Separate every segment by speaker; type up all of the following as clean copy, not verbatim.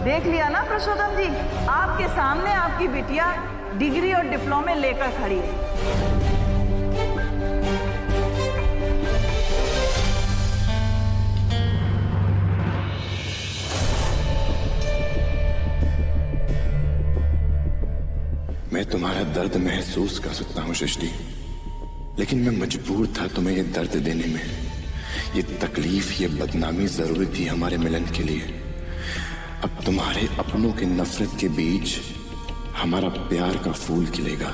Speaker 1: देख लिया ना पुरुषोत्तम जी, आपके सामने आपकी बिटिया डिग्री और डिप्लोमे लेकर खड़ी है।
Speaker 2: मैं तुम्हारा दर्द महसूस कर सकता हूँ सृष्टि, लेकिन मैं मजबूर था तुम्हें ये दर्द देने में। ये तकलीफ, ये बदनामी जरूरी थी हमारे मिलन के लिए। अब तुम्हारे अपनों की नफरत के बीच हमारा प्यार का फूल खिलेगा।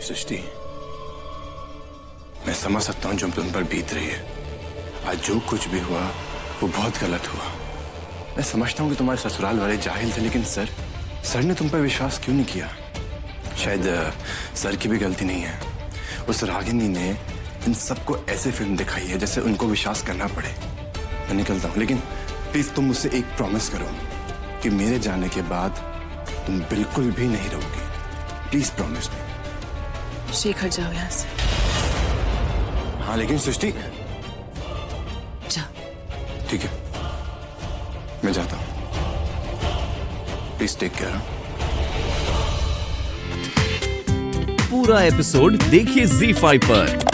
Speaker 2: सृष्टि, मैं समझ सकता हूं जो तुम पर बीत रही है। आज जो कुछ भी हुआ वो बहुत गलत हुआ। मैं समझता हूं कि तुम्हारे ससुराल वाले जाहिल थे, लेकिन सर ने तुम पर विश्वास क्यों नहीं किया? शायद सर की भी गलती नहीं है। उस रागिनी ने इन सबको ऐसे फिल्म दिखाई है जैसे उनको विश्वास करना पड़े। मैं निकलता हूं, लेकिन प्लीज तुम मुझसे एक प्रॉमिस करो कि मेरे जाने के बाद तुम बिल्कुल भी नहीं रहोगी। Please promise me.
Speaker 3: शेखर, जाओ यहाँ से।
Speaker 2: हाँ, लेकिन सृष्टि।
Speaker 3: जा।
Speaker 2: ठीक है, मैं जाता हूं। Please take care.
Speaker 4: पूरा एपिसोड देखिए ZEE5 पर।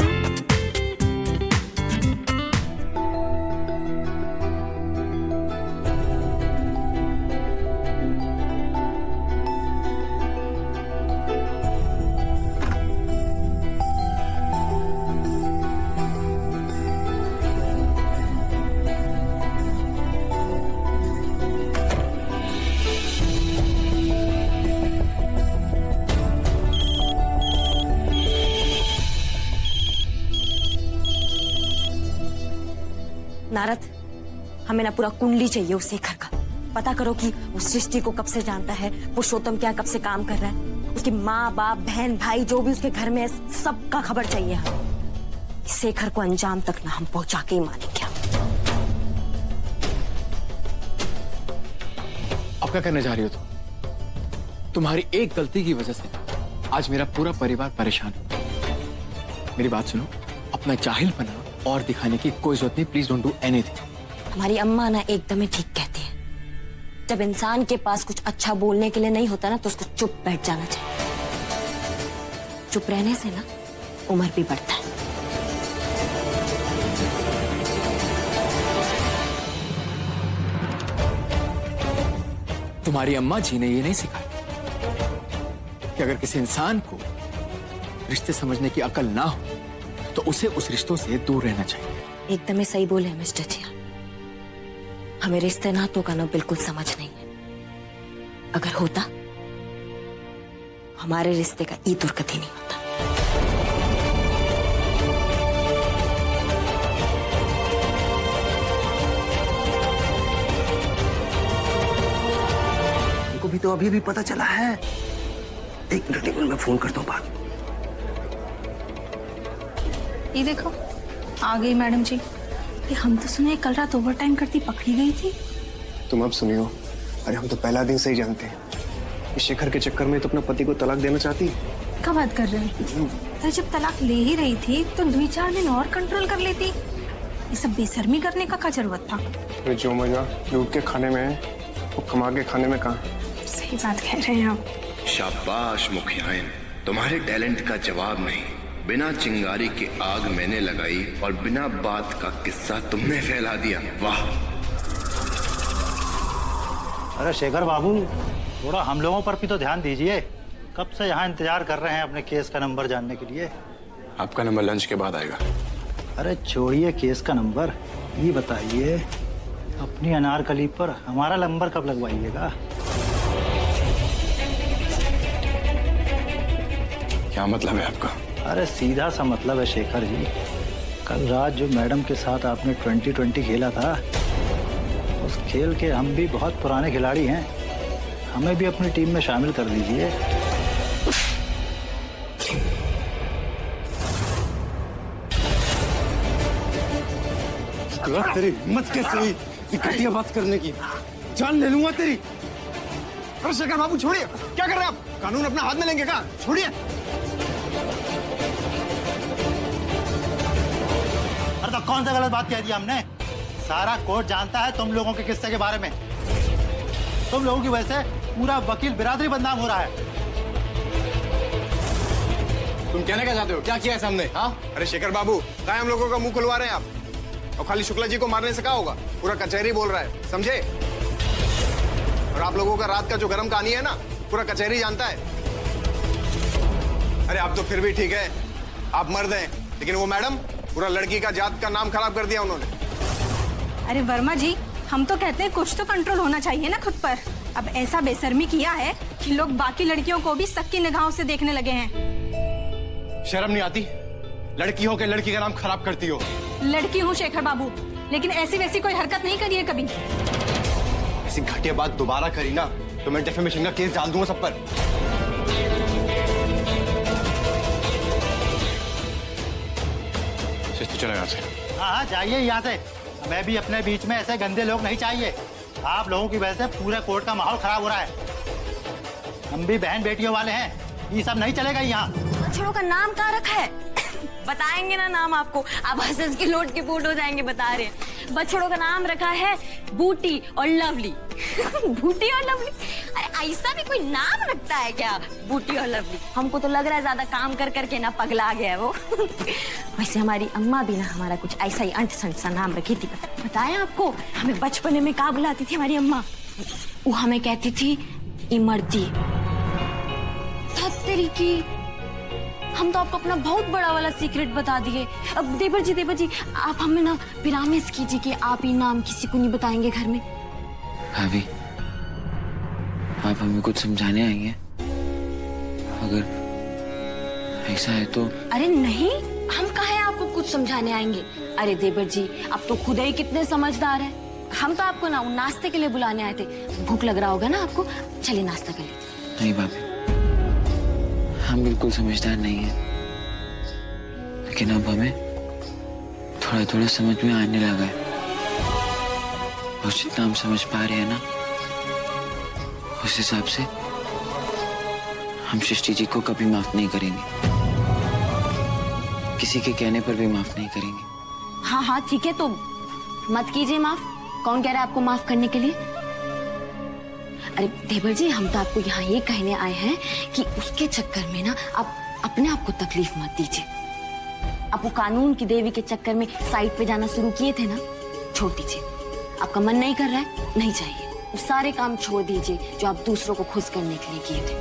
Speaker 5: नारद, हमें ना पूरा कुंडली चाहिए उस शेखर का। पता करो कि उस सृष्टि को कब से जानता है, पुरुषोत्तम क्या कब से काम कर रहा है, उसकी माँ बाप बहन भाई जो भी उसके घर में है, सबका खबर चाहिए हमें। शेखर को अंजाम तक ना हम पहुंचा के ही मानेंगे।
Speaker 6: अब क्या करने जा रही हो तुम? तुम्हारी एक गलती की वजह से आज मेरा पूरा परिवार परेशान है। मेरी बात सुनो, अपना जाहिलपना और दिखाने की कोई जरूरत नहीं। Please don't do anything.
Speaker 5: हमारी अम्मा ना एकदम ही ठीक कहती है, जब इंसान के पास कुछ अच्छा बोलने के लिए नहीं होता ना तो उसको चुप बैठ जाना चाहिए। चुप रहने से ना उम्र भी बढ़ता है।
Speaker 6: तुम्हारी अम्मा जी ने ये नहीं सिखाया कि अगर किसी इंसान को रिश्ते समझने की अकल ना हो तो उसे उस रिश्तों से दूर रहना चाहिए।
Speaker 5: एकदम ही सही बोले मिस्टर जी। हमें रिश्ते नातों का ना बिल्कुल समझ नहीं है। अगर होता, हमारे रिश्ते का ई दुर्गति नहीं होता।
Speaker 7: उनको भी तो अभी पता चला है। एक मिनट मैं फोन करता हूँ बात।
Speaker 8: ये देखो, आ गई मैडम जी। ये हम तो सुने कल रात ओवर टाइम करती पकड़ी गई थी।
Speaker 7: तुम अब सुनियो, अरे हम तो पहला दिन से ही जानते हैं इस शेखर के चक्कर में तो अपना पति को तलाक देना चाहती है।
Speaker 8: क्या बात कर रहे हैं? अरे जब तलाक ले ही रही थी तो 2-4 दिन और कंट्रोल कर लेती। ये सब बेशर्मी करने का क्या जरूरत था?
Speaker 7: अरे जो मजा लूट के खाने में है वो कमा के खाने में कहाँ।
Speaker 8: सही बात कह रहे हैं आप।
Speaker 2: शाबाश मुखियाइन, तुम्हारे टैलेंट का जवाब नहीं। बिना चिंगारी की आग मैंने लगाई और बिना बात का किस्सा तुमने फैला दिया। वाह।
Speaker 9: अरे शेखर बाबू, थोड़ा हम लोगों पर भी तो ध्यान दीजिए। कब से यहाँ इंतजार कर रहे हैं अपने केस का नंबर जानने के लिए।
Speaker 2: आपका नंबर लंच के बाद आएगा।
Speaker 9: अरे छोड़िए केस का नंबर, ये बताइए अपनी अनारकली पर हमारा नंबर कब लगवाइएगा?
Speaker 2: क्या मतलब है आपका?
Speaker 9: अरे सीधा सा मतलब है शेखर जी, कल रात जो मैडम के साथ आपने 2020 खेला था, उस खेल के हम भी बहुत पुराने खिलाड़ी हैं। हमें भी अपनी टीम में शामिल कर दीजिए।
Speaker 7: तेरी हिम्मत कैसे हुई घटिया बात करने की? जान ले लूंगा तेरी। अरे शेखर बाबू छोड़िए, क्या कर रहे हैं आप? कानून अपना हाथ में लेंगे क्या? छोड़िए।
Speaker 10: कौन सा गलत बात कह दिया हमने? सारा कोर्ट जानता है तुम लोगों के किस्से के बारे में। तुम लोगों की वजह से पूरा वकील बिरादरी बदनाम हो रहा है।
Speaker 2: तुम कहना क्या चाहते हो? क्या किया है हमने? हाँ,
Speaker 11: अरे शेखर बाबू, क्या हम लोगों का मुंह खुलवा रहे हैं आप? और खाली शुक्ला जी को मारने से क्या होगा? पूरा कचहरी बोल रहा है, समझे? और आप लोगों का रात का जो गरम कहानी है ना, पूरा कचहरी जानता है। अरे आप तो फिर भी ठीक है, आप मर्द हैं, लेकिन वो मैडम, पूरा लड़की का जात का नाम खराब कर दिया उन्होंने।
Speaker 8: अरे वर्मा जी, हम तो कहते हैं कुछ तो कंट्रोल होना चाहिए ना खुद पर। अब ऐसा बेशर्मी किया है कि लोग बाकी लड़कियों को भी शक की निगाहों से देखने लगे हैं।
Speaker 2: शर्म नहीं आती? लड़की हो के लड़की का नाम खराब करती हो।
Speaker 8: लड़की हूँ शेखर बाबू, लेकिन ऐसी वैसी कोई हरकत नहीं करी है कभी।
Speaker 2: ऐसी घटिया बात दोबारा करी ना तो मैं डिफेमेशन का केस डाल दूंगा सब पर। चलो यहाँ से।
Speaker 10: हाँ, जाइए यहाँ से। मैं भी अपने बीच में ऐसे गंदे लोग नहीं चाहिए। आप लोगों की वजह से पूरे कोर्ट का माहौल खराब हो रहा है। हम भी बहन बेटियों वाले हैं, ये सब नहीं चलेगा यहाँ।
Speaker 5: बछड़ों का नाम कहाँ रखा है? बताएंगे ना नाम आपको, आप हंस के लोट के पोट हो जाएंगे। बता रहे हैं बछड़ों का नाम रखा है बूटी और लवली। बूटी और लवली? अरे ऐसा भी कोई नाम रखता है क्या, बूटी और लवली? हमको तो लग रहा है ज्यादा काम कर करके ना पगला गया है वो। वैसे हमारी अम्मा भी ना हमारा कुछ ऐसा ही अंट संट सा नाम रखी थी। बताया आपको, हमें बचपन में क्या बुलाती थी हमारी अम्मा? वो हमें कहती थी इमरती। तेरी की हम तो आपको अपना बहुत बड़ा वाला सीक्रेट बता दिए। अब देवर जी आप हमें ना प्रॉमिस कीजिए कि आप ये नाम किसी को नहीं बताएंगे घर में।
Speaker 3: भाभी, आप हमें कुछ समझाने आएंगे? अगर ऐसा है तो।
Speaker 5: अरे नहीं, हम काहे आपको कुछ समझाने आएंगे? अरे देवर जी, आप तो खुद ही कितने समझदार हैं। हम तो आपको ना नाश्ते के लिए बुलाने आए थे। भूख लग रहा होगा ना आपको, चलिए नाश्ता कर लीजिए।
Speaker 3: नहीं भाभी, हम बिल्कुल समझदार नहीं हैं, लेकिन अब हमें थोड़ा थोड़ा समझ में आने लगा है। और जितना हम समझ पा रहे हैं ना, उस हिसाब से हम सृष्टि जी को कभी माफ नहीं करेंगे, किसी के कहने पर भी माफ नहीं करेंगे।
Speaker 5: हाँ ठीक है, तो मत कीजिए माफ। कौन कह रहा है आपको माफ करने के लिए? अरे देवर जी, हम तो आपको यहाँ ये कहने आए हैं कि उसके चक्कर में ना आप अपने आप को तकलीफ मत दीजिए। आप वो कानून की देवी के चक्कर में साइड पे जाना शुरू किए थे ना, छोड़ दीजिए। आपका मन नहीं कर रहा है, नहीं चाहिए। वो सारे काम छोड़ दीजिए जो आप दूसरों को खुश करने के लिए किए थे।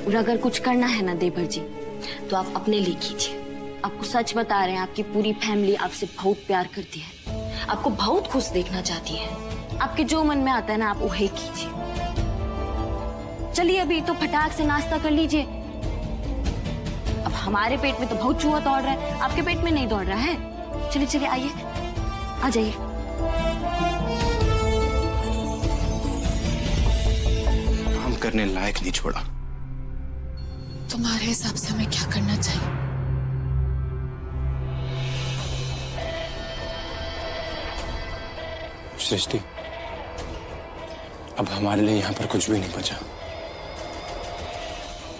Speaker 5: और अगर कुछ करना है ना देवर जी, तो आप अपने लिए कीजिए। आपको सच बता रहे हैं, आपकी पूरी फैमिली आपसे बहुत प्यार करती है, आपको बहुत खुश देखना चाहती है। आपके जो मन में आता है ना, आप वही कीजिए। चलिए अभी तो फटाक से नाश्ता कर लीजिए। अब हमारे पेट में तो बहुत चूहा दौड़ रहा है, आपके पेट में नहीं दौड़ रहा है। चलिए चलिए, आइए, आ जाइए।
Speaker 2: काम करने लायक नहीं छोड़ा।
Speaker 3: तुम्हारे हिसाब से हमें क्या करना चाहिए?
Speaker 2: सृष्टि, अब हमारे लिए यहाँ पर कुछ भी नहीं बचा।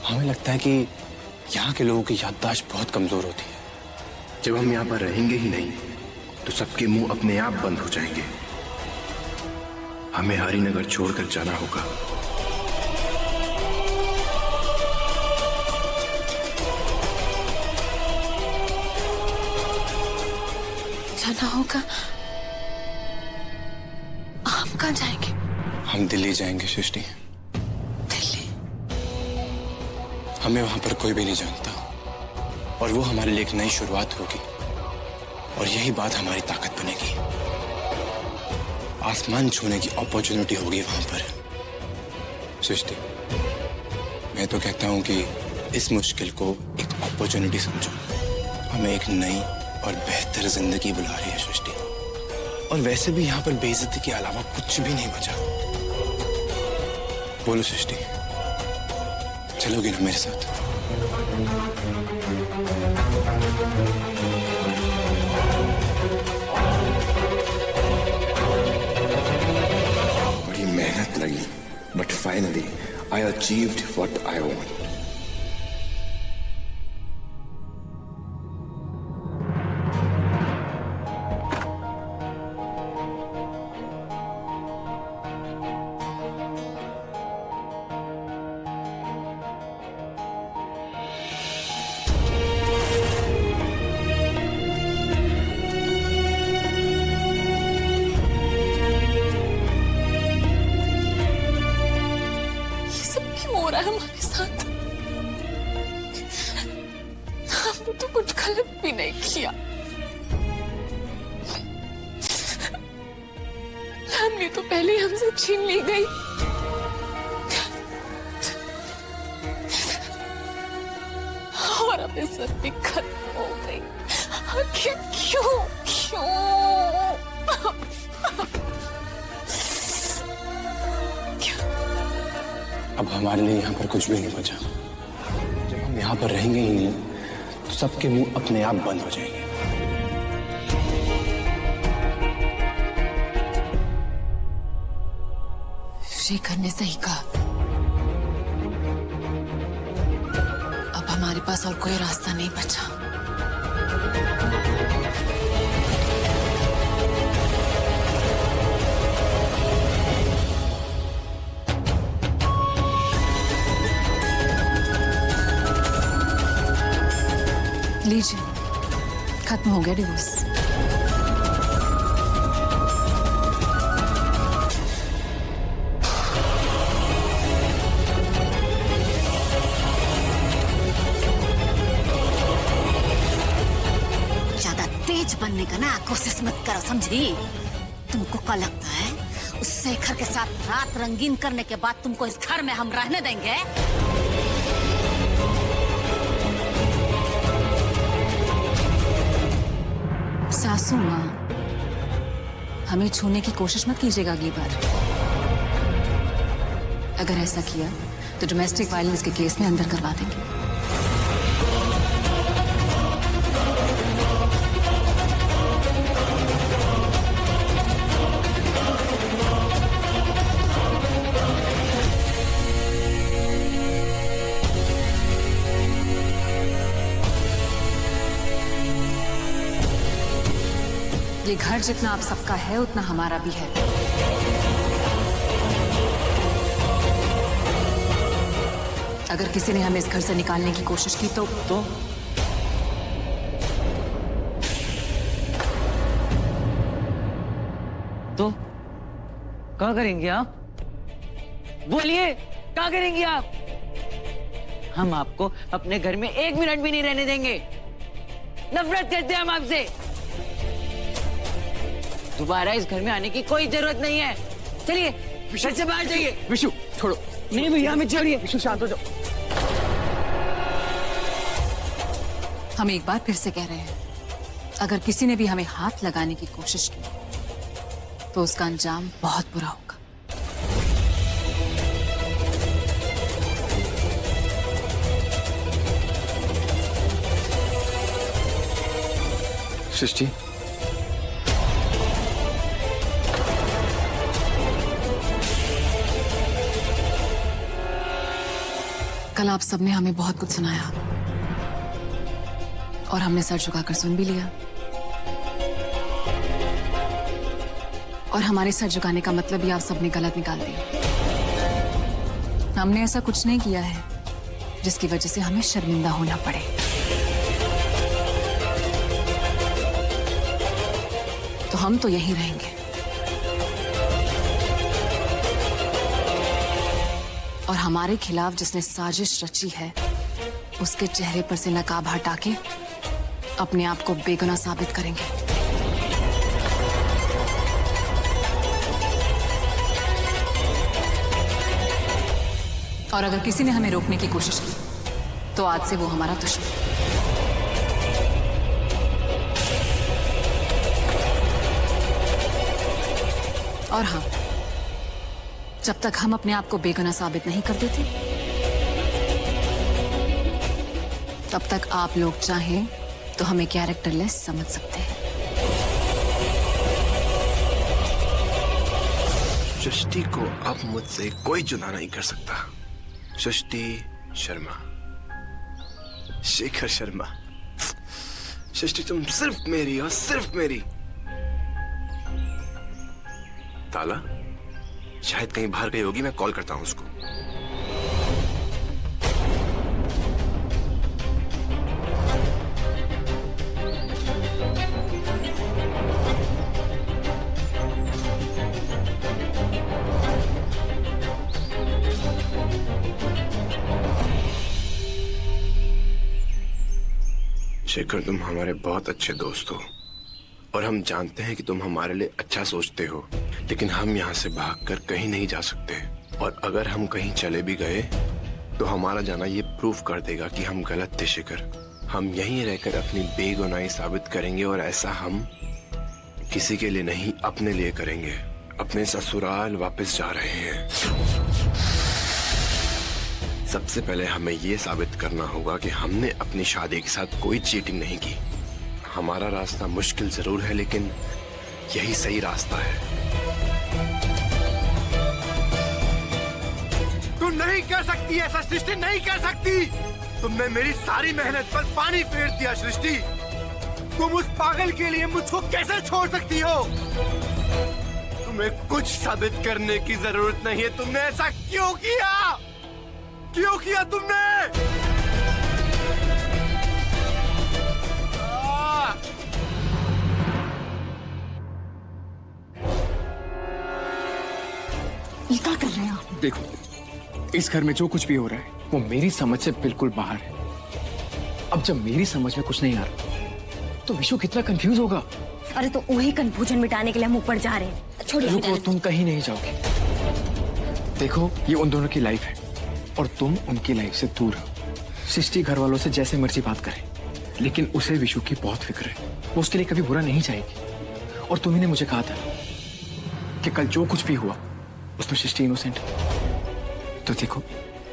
Speaker 2: हमें लगता है कि यहाँ के लोगों की याददाश्त बहुत कमजोर होती है। जब हम यहाँ पर रहेंगे ही नहीं तो सबके मुंह अपने आप बंद हो जाएंगे। हमें हरिनगर छोड़कर जाना होगा।
Speaker 3: जाना होगा? हम कहाँ जाएंगे?
Speaker 2: हम दिल्ली जाएंगे सृष्टि।
Speaker 3: दिल्ली?
Speaker 2: हमें वहां पर कोई भी नहीं जानता, और वो हमारे लिए एक नई शुरुआत होगी, और यही बात हमारी ताकत बनेगी। आसमान छूने की अपॉर्चुनिटी होगी वहां पर। सृष्टि, मैं तो कहता हूं कि इस मुश्किल को एक अपॉर्चुनिटी समझो। हमें एक नई और बेहतर जिंदगी बुला रही है सृष्टि, और वैसे भी यहाँ पर बेइज्जती के अलावा कुछ भी नहीं बचा। बोलो सृष्टि, चलोगी ना मेरे साथ? बड़ी मेहनत लगी, but finally I achieved what I want.
Speaker 12: तो कुछ गलत भी नहीं किया। जानवी तो पहले ही हमसे छीन ली गई। और अब ये सब भी खत्म हो गई। आखिर क्यों
Speaker 2: अब हमारे लिए यहाँ पर कुछ भी नहीं बचा। जब हम यहाँ पर रहेंगे ही नहीं तो सबके मुंह अपने आप बंद हो जाएंगे।
Speaker 12: शेखर ने सही कहा। अब हमारे पास और कोई रास्ता नहीं बचा। लीजिए, खत्म हो गया डिवोर्स।
Speaker 5: ज्यादा तेज बनने का ना कोशिश मत करो, समझी? तुमको क्या लगता है उस शेखर के साथ रात रंगीन करने के बाद तुमको इस घर में हम रहने देंगे?
Speaker 12: सासू माँ, हमें छूने की कोशिश मत कीजिएगा अगली बार। अगर ऐसा किया तो डोमेस्टिक वायलेंस के केस में अंदर करवा देंगे। ये घर जितना आप सबका है उतना हमारा भी है। अगर किसी ने हमें इस घर से निकालने की कोशिश की तो
Speaker 3: क्या करेंगे आप? बोलिए, क्या करेंगे आप? हम आपको अपने घर में 1 मिनट भी नहीं रहने देंगे। नफरत करते हैं हम आपसे। दोबारा इस घर में आने की कोई जरूरत नहीं है। चलिए घर से बाहर जाइए।
Speaker 6: विशु छोड़ो।
Speaker 3: नहीं भैया, हमें छोड़िए।
Speaker 6: विशु शांत हो जाओ।
Speaker 12: हम एक बार फिर से कह रहे हैं, अगर किसी ने भी हमें हाथ लगाने की कोशिश की तो उसका अंजाम बहुत बुरा होगा।
Speaker 2: सृष्टि,
Speaker 12: कल आप सबने हमें बहुत कुछ सुनाया और हमने सर झुकाकर सुन भी लिया। और हमारे सर झुकाने का मतलब भी आप सबने गलत निकाल दिया। हमने ऐसा कुछ नहीं किया है जिसकी वजह से हमें शर्मिंदा होना पड़े। तो हम तो यहीं रहेंगे और हमारे खिलाफ जिसने साजिश रची है उसके चेहरे पर से नकाब हटा के अपने आप को बेगुनाह साबित करेंगे। और अगर किसी ने हमें रोकने की कोशिश की तो आज से वो हमारा दुश्मन। और हाँ, जब तक हम अपने आप को बेगुनाह साबित नहीं कर देते तब तक आप लोग चाहें तो हमें कैरेक्टरलेस समझ सकते हैं।
Speaker 2: सृष्टि को अब मुझसे कोई जुदा नहीं कर सकता। सृष्टि शर्मा, शेखर शर्मा। सृष्टि तुम सिर्फ मेरी और सिर्फ मेरी। ताला शायद कहीं बाहर गई होगी, मैं कॉल करता हूं उसको। शेखर, तुम हमारे बहुत अच्छे दोस्त हो और हम जानते हैं कि तुम हमारे लिए अच्छा सोचते हो, लेकिन हम यहाँ से भागकर कहीं नहीं जा सकते। और अगर हम कहीं चले भी गए तो हमारा जाना ये प्रूफ कर देगा कि हम गलत थे शेखर। हम यहीं रहकर अपनी बेगुनाही साबित करेंगे और ऐसा हम किसी के लिए नहीं, अपने लिए करेंगे। अपने ससुराल वापस जा रहे हैं। सबसे पहले हमें यह साबित करना होगा कि हमने अपनी शादी के साथ कोई चीटिंग नहीं की। हमारा रास्ता मुश्किल जरूर है, लेकिन यही सही रास्ता है।
Speaker 11: तुम नहीं कर सकती ऐसा सृष्टि, नहीं कर सकती। तुमने मेरी सारी मेहनत पर पानी फेर दिया सृष्टि। तुम उस पागल के लिए मुझको कैसे छोड़ सकती हो? तुम्हें कुछ साबित करने की जरूरत नहीं है। तुमने ऐसा क्यों किया? क्यों किया तुमने?
Speaker 5: ये क्या कर रहे हैं आप?
Speaker 6: देखो, इस घर में जो कुछ भी हो रहा है वो मेरी समझ से बिल्कुल बाहर है। अब जब मेरी समझ में कुछ नहीं आ रहा तो विशु कितना कंफ्यूज होगा।
Speaker 5: अरे तो वही कंफ्यूजन मिटाने के लिए हम ऊपर जा रहे हैं। छोड़िए,
Speaker 6: रुको, तुम कहीं नहीं जाओगे। देखो, ये उन दोनों की लाइफ है और तुम उनकी लाइफ से दूर हो। सृष्टि घर वालों से जैसे मर्जी बात करे, लेकिन उसे विशु की बहुत फिक्र है। वो उसके लिए कभी बुरा नहीं चाहेगी। और तुम्ही ने मुझे कहा था कि कल जो कुछ भी हुआ उसमें सृष्टि इनोसेंट है। तो देखो,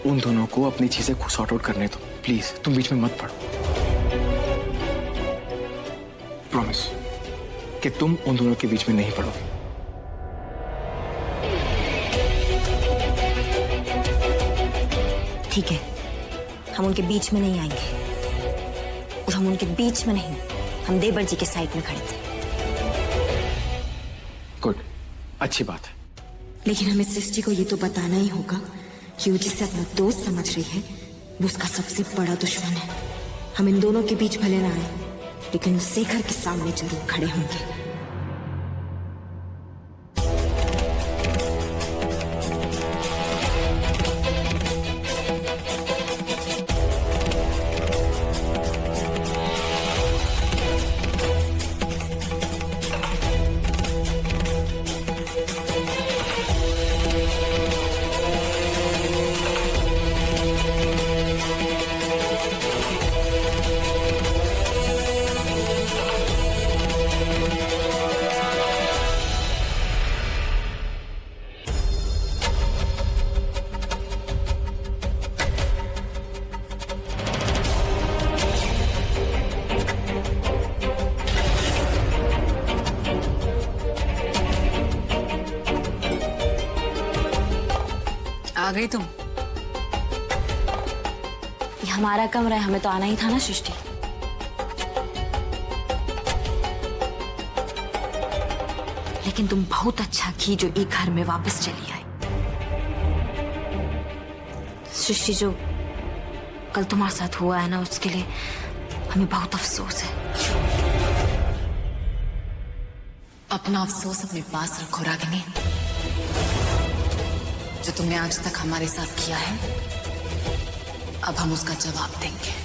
Speaker 6: उन दोनों को अपनी चीजें खुद सॉर्ट आउट करने दो। प्लीज तुम बीच में मत पड़ो। प्रॉमिस कि तुम उन दोनों के बीच में नहीं पड़ोगे।
Speaker 5: ठीक है, हम उनके बीच में नहीं आएंगे। और हम उनके बीच में नहीं, हम देवर जी के साइड में खड़े थे।
Speaker 6: गुड, अच्छी बात है।
Speaker 5: लेकिन हमें सृष्टि को ये तो बताना ही होगा कि वो जिसे अपना दोस्त समझ रही है वो उसका सबसे बड़ा दुश्मन है। हम इन दोनों के बीच भले ना आए, लेकिन उस शेखर के सामने जरूर खड़े होंगे।
Speaker 12: आ गई तुम?
Speaker 5: ये हमारा कमरा है, हमें तो आना ही था ना सृष्टि। लेकिन तुम बहुत अच्छा की जो एक घर में वापस चली आई। सृष्टि, जो कल तुम्हारे साथ हुआ है ना, उसके लिए हमें बहुत अफसोस है।
Speaker 12: अपना अफसोस अपने पास रखो रागिनी। जो तुमने आज तक हमारे साथ किया है, अब हम उसका जवाब देंगे।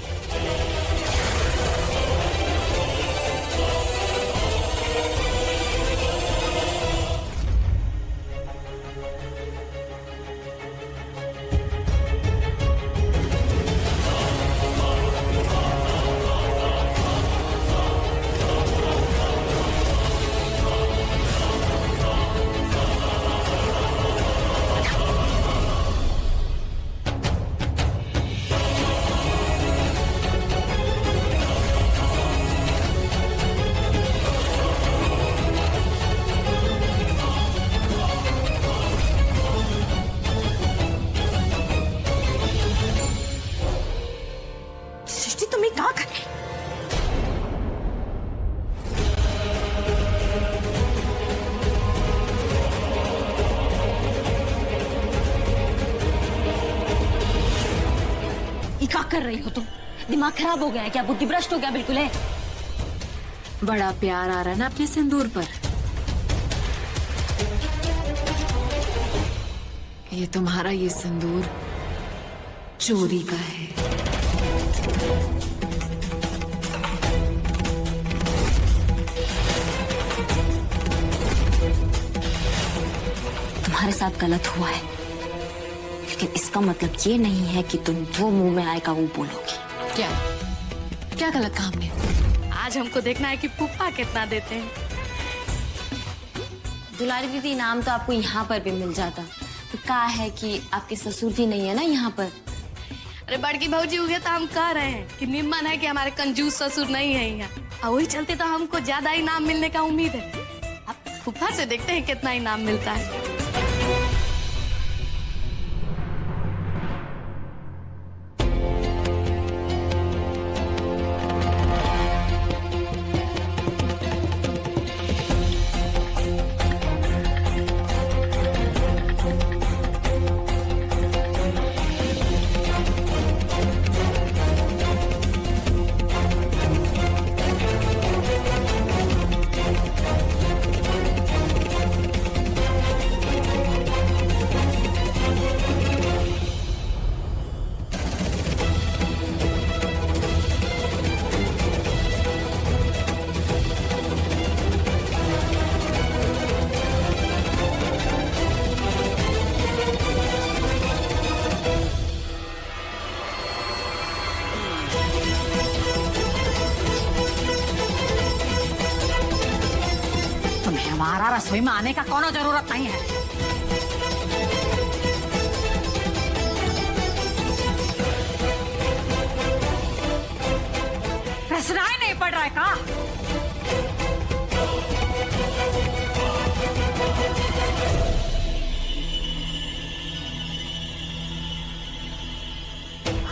Speaker 5: क्या कर रही हो तुम? दिमाग खराब हो गया है क्या? बुद्धि भ्रष्ट हो गया बिल्कुल है?
Speaker 12: बड़ा प्यार आ रहा है ना अपने सिंदूर पर। ये तुम्हारा ये सिंदूर चोरी का है।
Speaker 5: तुम्हारे साथ गलत हुआ है, लेकिन इसका मतलब ये नहीं है कि तुम जो मुंह में आएगा वो बोलोगी।
Speaker 12: क्या क्या गलत काम ने?
Speaker 8: आज हमको देखना है कि पुप्पा कितना देते हैं।
Speaker 5: दुलारी दीदी, इनाम तो आपको यहाँ पर भी मिल जाता, तो कहा है कि आपके ससुर जी नहीं है ना यहाँ पर।
Speaker 8: अरे बड़की भौजी हुए तो हम कह रहे हैं कि निम्मन है कि हमारे कंजूस ससुर नहीं है यहाँ, और वही चलते तो हमको ज्यादा इनाम मिलने का उम्मीद है। अब पुप्पा से देखते हैं कितना इनाम मिलता है।
Speaker 12: हमारा रसोई में आने का कोनो जरूरत नहीं है। सुनाई नहीं पड़ रहा है का?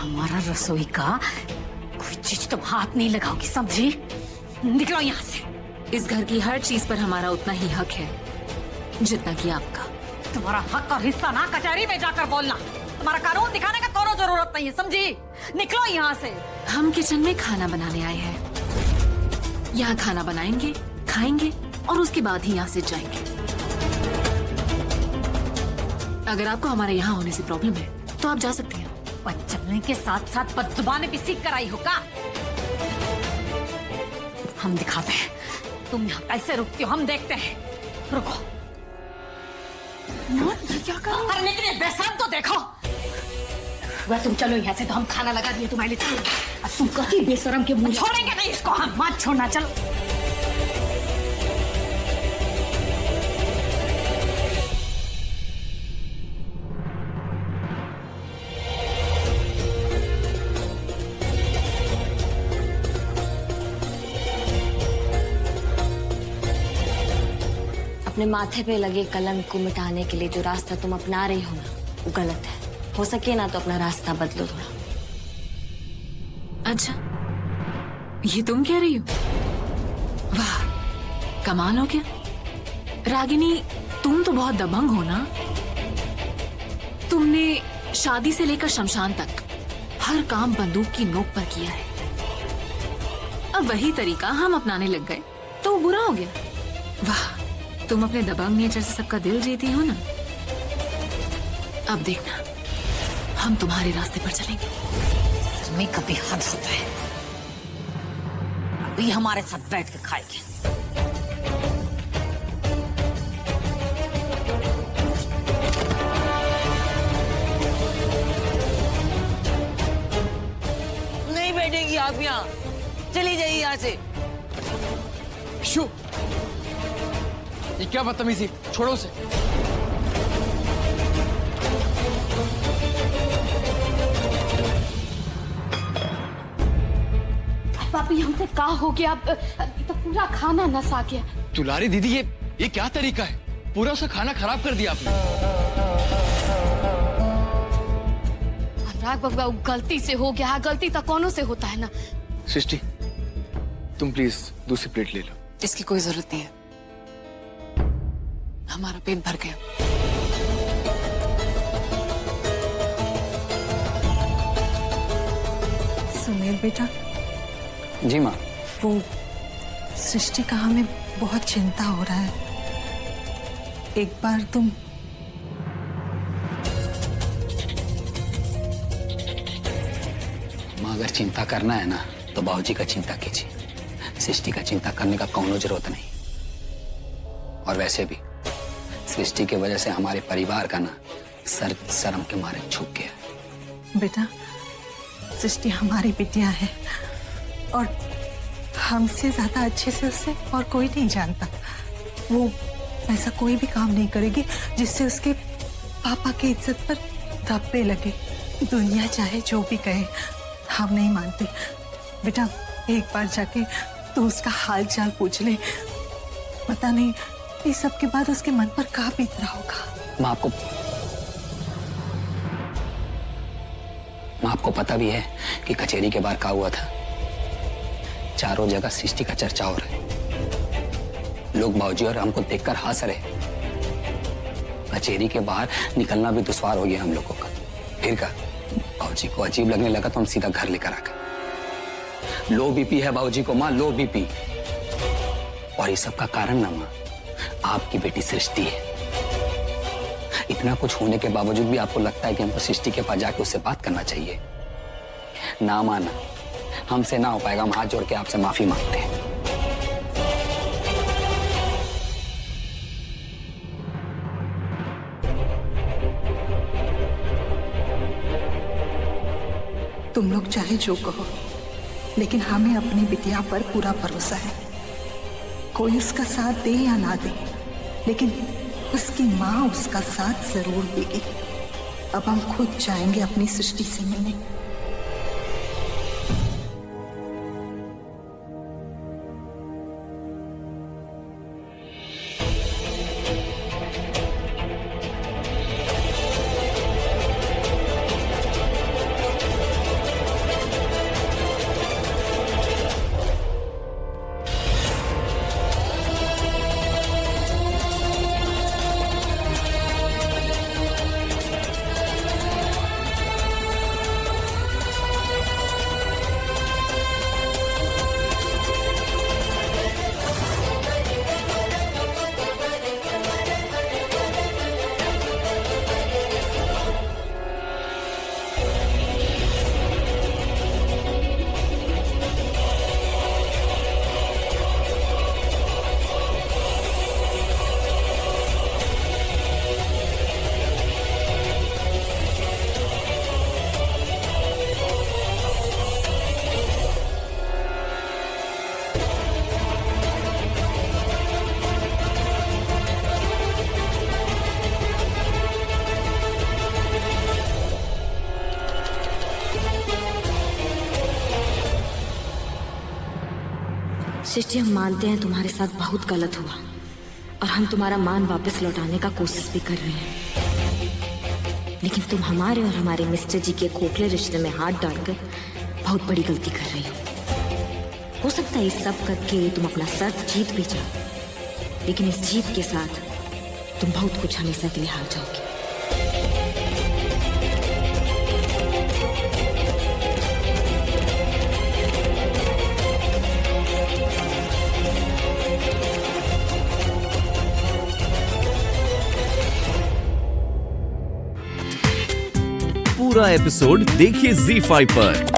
Speaker 12: हमारा रसोई का कोई चीज तुम हाथ नहीं लगाओगी, समझी? निकलो यहाँ से।
Speaker 13: इस घर की हर चीज पर हमारा उतना ही हक है जितना कि आपका।
Speaker 12: तुम्हारा हक और हिस्सा ना कचहरी में जाकर बोलना। तुम्हारा कानून दिखाने का कोनो जरूरत नहीं है, समझी? निकलो यहाँ से।
Speaker 13: हम किचन में खाना बनाने आए हैं। यहाँ खाना बनाएंगे, खाएंगे और उसके बाद ही यहाँ से जाएंगे। अगर आपको हमारे यहाँ होने से प्रॉब्लम है तो आप जा सकते हैं।
Speaker 12: चलने के साथ साथ बदजुबानी भी सीख कर आई हो का? हम दिखाते हैं तुम यहाँ कैसे रुकती हो, हम देखते हैं। रुको। क्या कर रहे हो? अरे निकलिए, बेशरम तो देखो। वह तुम चलो यहाँ से, तो हम खाना लगा दिए तुम्हारे लिए। अब तुम कहीं बेशरम के मुंह छोड़ेंगे नहीं इसको हम। मत छोड़ना, चलो।
Speaker 5: अपने माथे पे लगे कलंक को मिटाने के लिए जो रास्ता तुम अपना रही हो ना, वो गलत है। हो सके ना तो अपना रास्ता बदलो थोड़ा।
Speaker 13: अच्छा, ये तुम कह रही हो? वाह, कमाल हो गया। रागिनी, तुम तो बहुत दबंग हो ना। तुमने शादी से लेकर शमशान तक हर काम बंदूक की नोक पर किया है। अब वही तरीका हम अपनाने लग गए तो बुरा हो गया। वाह, तुम अपने दबंग नेचर से सबका दिल जीती हो ना। अब देखना, हम तुम्हारे रास्ते पर चलेंगे।
Speaker 12: तुम्हें कभी हद होता है। अभी हमारे साथ बैठ के खाएंगे।
Speaker 3: नहीं बैठेगी आप यहाँ, चली जाइए यहाँ से।
Speaker 6: शू, ये क्या बदतमीजी, छोड़ो उसे।
Speaker 8: पापी, हमसे क्या हो गया? अब तो पूरा खाना नस आ गया।
Speaker 6: दुलारी दीदी, ये क्या तरीका है? पूरा सा खाना खराब कर दिया आपने।
Speaker 8: अनुराग बबुआ, गलती से हो गया। गलती तो कौनों से होता है ना।
Speaker 6: सृष्टि, तुम प्लीज दूसरी प्लेट ले लो।
Speaker 12: इसकी कोई जरूरत नहीं है, हमारा पेट भर गया।
Speaker 1: सुनील बेटा।
Speaker 3: जी माँ।
Speaker 1: वो सृष्टि का हमें बहुत चिंता हो रहा है। एक बार तुम
Speaker 3: माँ, अगर चिंता करना है ना तो बाबूजी का चिंता कीजिए। सृष्टि का चिंता करने का कौनो जरूरत नहीं। और वैसे भी
Speaker 14: सृष्टि की वजह से हमारे परिवार का ना सर शर्म के मारे झुक गया।
Speaker 1: बेटा, सृष्टि हमारी बिटिया है और हमसे ज्यादा अच्छे से उसे और कोई नहीं जानता। वो ऐसा कोई भी काम नहीं करेगी जिससे उसके पापा की इज्जत पर धब्बे लगे। दुनिया चाहे जो भी कहे, हम नहीं मानते। बेटा, एक बार जाके तू उसका हाल चाल पूछ ले। पता नहीं इस सब के बाद उसके मन पर क्या बीत रहा होगा।
Speaker 14: माँ आपको पता भी है कि कचेरी के बाहर क्या हुआ था। चारों जगह सृष्टि का चर्चा हो रहा है। लोग बाबूजी और हमको देखकर हंस रहे। कचेरी के बाहर निकलना भी दुश्वार हो गया हम लोगों का। फिर का बाबूजी को अजीब लगने लगा तो हम सीधा घर लेकर आ गए। लो बीपी है बाबूजी को माँ, लो बीपी। और ये सब का कारण ना माँ आपकी बेटी सृष्टि है। इतना कुछ होने के बावजूद भी आपको लगता है कि हमको सृष्टि के पास जाके उससे बात करना चाहिए। ना माना, हमसे ना हो पाएगा। हम हाथ जोड़ के आपसे माफी मांगते हैं।
Speaker 1: तुम लोग चाहे जो कहो, लेकिन हमें अपनी बिटिया पर पूरा भरोसा है। कोई उसका साथ दे या ना दे, लेकिन उसकी माँ उसका साथ जरूर देगी। अब हम खुद जाएंगे अपनी सृष्टि से मिलने।
Speaker 5: सृष्टि, हम मानते हैं तुम्हारे साथ बहुत गलत हुआ और हम तुम्हारा मान वापस लौटाने का कोशिश भी कर रहे हैं, लेकिन तुम हमारे और हमारे मिस्टर जी के खोखले रिश्ते में हाथ डालकर बहुत बड़ी गलती कर रही हो सकता है इस सब करके तुम अपना सर जीत भी जाओ, लेकिन इस जीत के साथ तुम बहुत कुछ हमेशा के लिए हार जाओगे।
Speaker 4: पूरा एपिसोड देखिए ZEE5 पर।